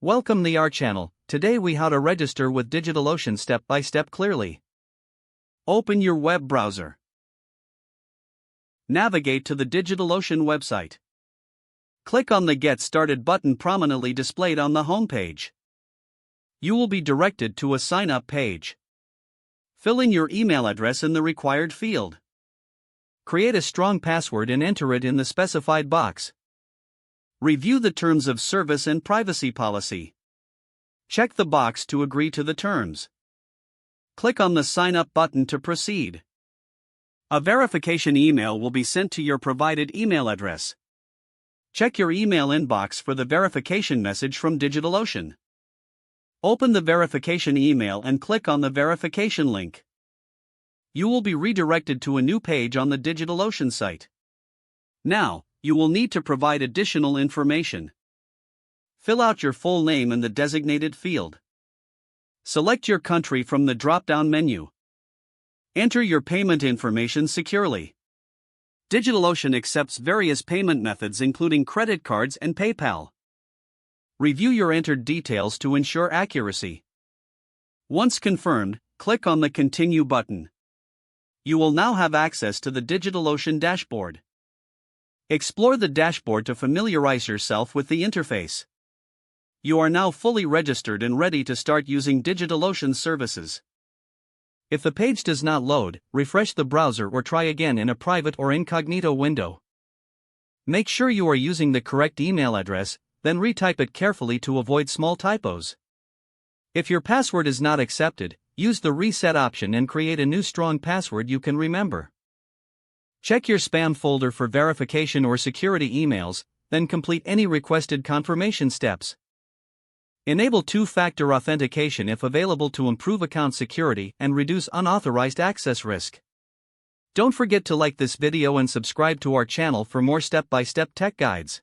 Welcome to our channel. Today we how to register with DigitalOcean step by step clearly. Open your web browser. Navigate to the DigitalOcean website. Click on the Get Started button prominently displayed on the home page. You will be directed to a sign up page. Fill in your email address in the required field. Create a strong password and enter it in the specified box. Review the terms of service and privacy policy. Check the box to agree to the terms. Click on the Sign Up button to proceed. A verification email will be sent to your provided email address. Check your email inbox for the verification message from DigitalOcean. Open the verification email and click on the verification link. You will be redirected to a new page on the DigitalOcean site. Now, you will need to provide additional information. Fill out your full name in the designated field. Select your country from the drop-down menu. Enter your payment information securely. DigitalOcean accepts various payment methods including credit cards and PayPal. Review your entered details to ensure accuracy. Once confirmed, click on the Continue button. You will now have access to the DigitalOcean dashboard. Explore the dashboard to familiarize yourself with the interface. You are now fully registered and ready to start using DigitalOcean services. If the page does not load, refresh the browser or try again in a private or incognito window. Make sure you are using the correct email address, then retype it carefully to avoid small typos. If your password is not accepted, use the reset option and create a new strong password you can remember. Check your spam folder for verification or security emails, then complete any requested confirmation steps. Enable two-factor authentication if available to improve account security and reduce unauthorized access risk. Don't forget to like this video and subscribe to our channel for more step-by-step tech guides.